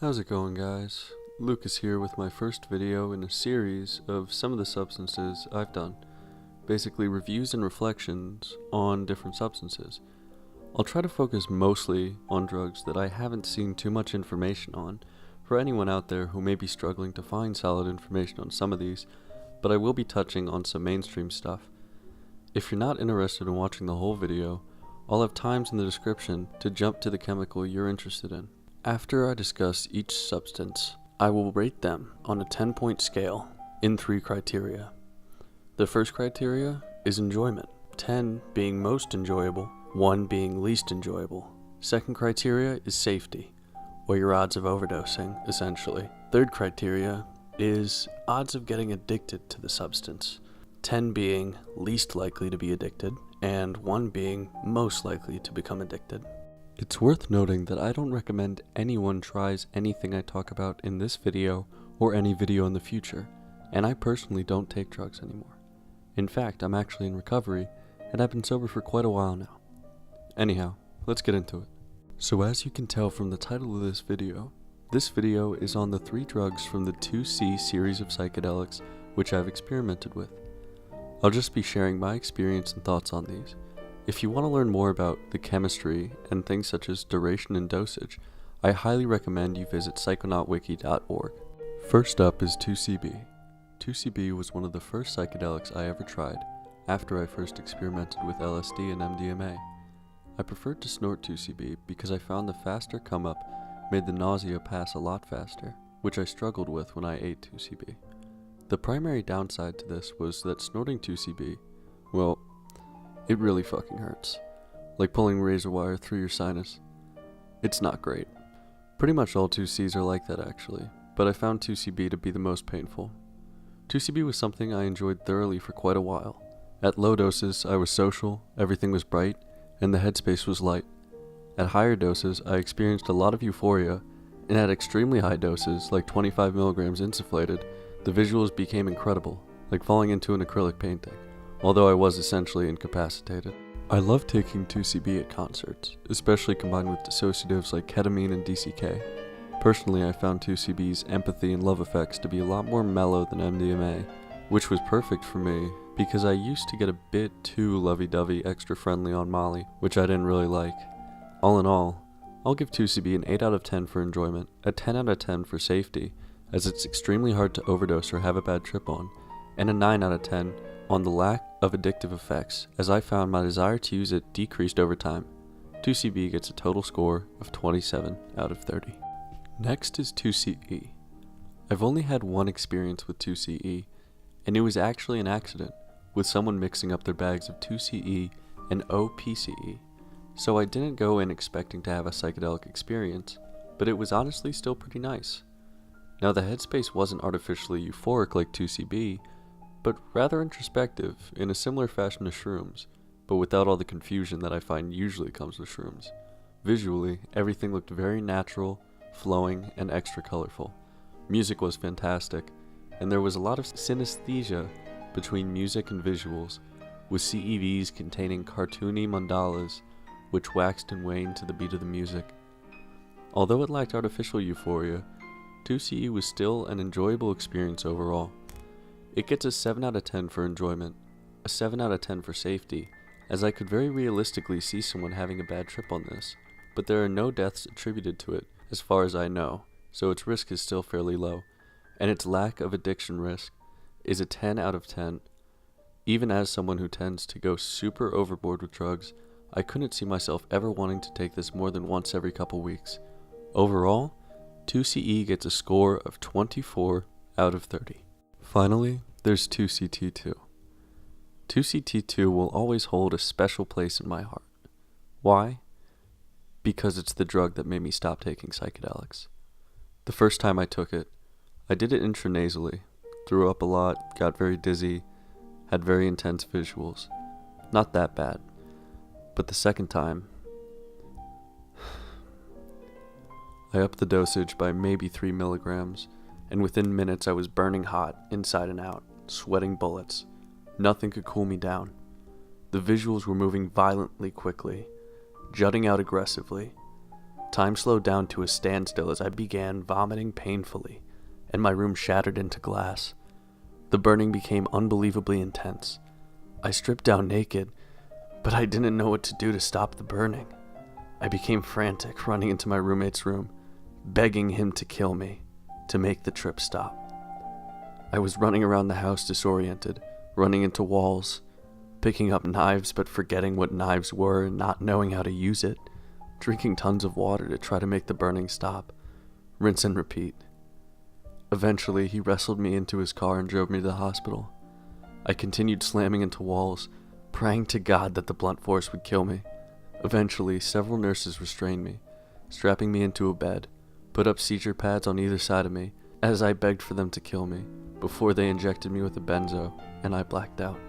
How's it going, guys? Lucas here with my first video in a series of some of the substances I've done. Basically reviews and reflections on different substances. I'll try to focus mostly on drugs that I haven't seen too much information on for anyone out there who may be struggling to find solid information on some of these, but I will be touching on some mainstream stuff. If you're not interested in watching the whole video, I'll have times in the description to jump to the chemical you're interested in. After I discuss each substance, I will rate them on a 10-point scale in 3 criteria. The first criteria is enjoyment, 10 being most enjoyable, 1 being least enjoyable. Second criteria is safety, or your odds of overdosing, essentially. Third criteria is odds of getting addicted to the substance, 10 being least likely to be addicted, and 1 being most likely to become addicted. It's worth noting that I don't recommend anyone tries anything I talk about in this video or any video in the future, and I personally don't take drugs anymore. In fact, I'm actually in recovery, and I've been sober for quite a while now. Anyhow, let's get into it. So as you can tell from the title of this video is on the 3 drugs from the 2C series of psychedelics which I've experimented with. I'll just be sharing my experience and thoughts on these. If you want to learn more about the chemistry and things such as duration and dosage, I highly recommend you visit psychonautwiki.org. First up is 2C-B. 2C-B was one of the first psychedelics I ever tried, after I first experimented with LSD and MDMA. I preferred to snort 2C-B because I found the faster come-up made the nausea pass a lot faster, which I struggled with when I ate 2C-B. The primary downside to this was that snorting 2C-B, well, it really fucking hurts. Like pulling razor wire through your sinus. It's not great. Pretty much all 2Cs are like that actually, but I found 2C-B to be the most painful. 2C-B was something I enjoyed thoroughly for quite a while. At low doses, I was social, everything was bright, and the headspace was light. At higher doses, I experienced a lot of euphoria, and at extremely high doses, like 25 milligrams insufflated, the visuals became incredible, like falling into an acrylic painting. Although I was essentially incapacitated. I love taking 2C-B at concerts, especially combined with dissociatives like ketamine and DCK. Personally, I found 2C-B's empathy and love effects to be a lot more mellow than MDMA, which was perfect for me because I used to get a bit too lovey-dovey extra friendly on Molly, which I didn't really like. All in all, I'll give 2C-B an 8 out of 10 for enjoyment, a 10 out of 10 for safety, as it's extremely hard to overdose or have a bad trip on, and a 9 out of 10 on the lack of addictive effects, as I found my desire to use it decreased over time. 2C-B gets a total score of 27 out of 30. Next is 2C-E. I've only had one experience with 2C-E, and it was actually an accident, with someone mixing up their bags of 2C-E and OPCE, so I didn't go in expecting to have a psychedelic experience, but it was honestly still pretty nice. Now the headspace wasn't artificially euphoric like 2C-B, but rather introspective in a similar fashion to shrooms, but without all the confusion that I find usually comes with shrooms. Visually, everything looked very natural, flowing, and extra colorful. Music was fantastic, and there was a lot of synesthesia between music and visuals, with CEVs containing cartoony mandalas, which waxed and waned to the beat of the music. Although it lacked artificial euphoria, 2C-E was still an enjoyable experience overall. It gets a 7 out of 10 for enjoyment, a 7 out of 10 for safety, as I could very realistically see someone having a bad trip on this, but there are no deaths attributed to it as far as I know, so its risk is still fairly low, and its lack of addiction risk is a 10 out of 10. Even as someone who tends to go super overboard with drugs, I couldn't see myself ever wanting to take this more than once every couple weeks. Overall, 2C-E gets a score of 24 out of 30. Finally, there's 2C-T-2. 2C-T-2 will always hold a special place in my heart. Why? Because it's the drug that made me stop taking psychedelics. The first time I took it, I did it intranasally, threw up a lot, got very dizzy, had very intense visuals. Not that bad. But the second time, I upped the dosage by maybe 3 milligrams, and within minutes I was burning hot, inside and out, sweating bullets. Nothing could cool me down. The visuals were moving violently quickly, jutting out aggressively. Time slowed down to a standstill as I began vomiting painfully, and my room shattered into glass. The burning became unbelievably intense. I stripped down naked, but I didn't know what to do to stop the burning. I became frantic, running into my roommate's room, begging him to kill me, to make the trip stop. I was running around the house disoriented, running into walls, picking up knives but forgetting what knives were and not knowing how to use it, drinking tons of water to try to make the burning stop, rinse and repeat. Eventually, he wrestled me into his car and drove me to the hospital. I continued slamming into walls, praying to God that the blunt force would kill me. Eventually, several nurses restrained me, strapping me into a bed, put up seizure pads on either side of me, as I begged for them to kill me, before they injected me with a benzo, and I blacked out.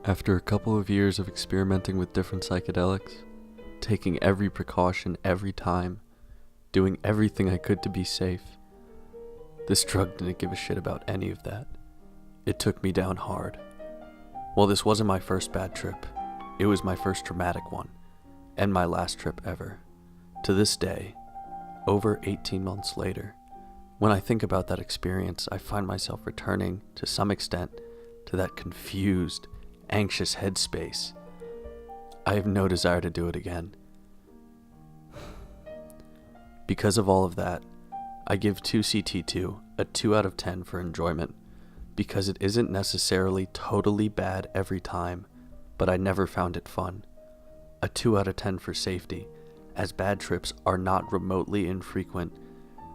After a couple of years of experimenting with different psychedelics, taking every precaution every time, doing everything I could to be safe, this drug didn't give a shit about any of that. It took me down hard. While this wasn't my first bad trip, it was my first traumatic one, and my last trip ever. To this day, over 18 months later, when I think about that experience, I find myself returning, to some extent, to that confused, anxious headspace. I have no desire to do it again. Because of all of that, I give 2C-T-2 a 2 out of 10 for enjoyment, because it isn't necessarily totally bad every time, but I never found it fun. A 2 out of 10 for safety, as bad trips are not remotely infrequent,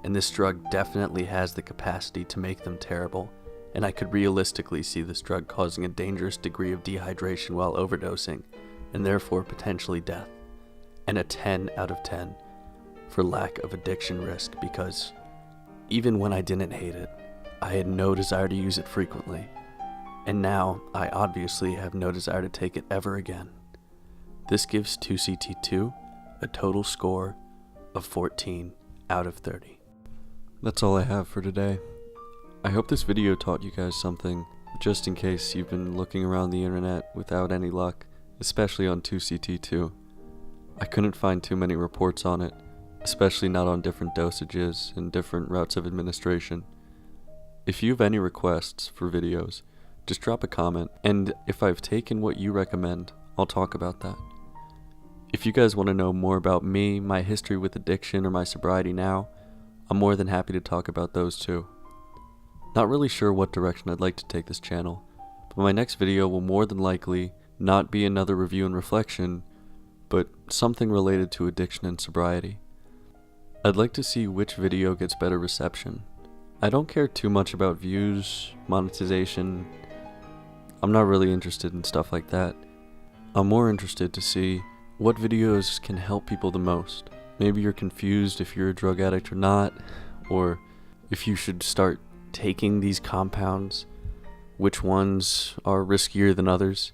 and this drug definitely has the capacity to make them terrible, and I could realistically see this drug causing a dangerous degree of dehydration while overdosing, and therefore potentially death. And a 10 out of 10 for lack of addiction risk, because even when I didn't hate it, I had no desire to use it frequently, and now I obviously have no desire to take it ever again. This gives 2C-T-2 a total score of 14 out of 30. That's all I have for today. I hope this video taught you guys something, just in case you've been looking around the internet without any luck, especially on 2C-T-2. I couldn't find too many reports on it, especially not on different dosages and different routes of administration. If you have any requests for videos, just drop a comment, and if I've taken what you recommend, I'll talk about that. If you guys want to know more about me, my history with addiction, or my sobriety now, I'm more than happy to talk about those too. Not really sure what direction I'd like to take this channel, but my next video will more than likely not be another review and reflection, but something related to addiction and sobriety. I'd like to see which video gets better reception. I don't care too much about views, monetization. I'm not really interested in stuff like that. I'm more interested to see what videos can help people the most. Maybe you're confused if you're a drug addict or not, or if you should start taking these compounds, which ones are riskier than others.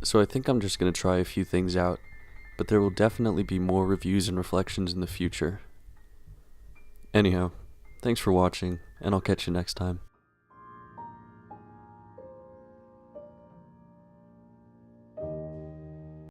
So I think I'm just going to try a few things out, but there will definitely be more reviews and reflections in the future. Anyhow, thanks for watching, and I'll catch you next time.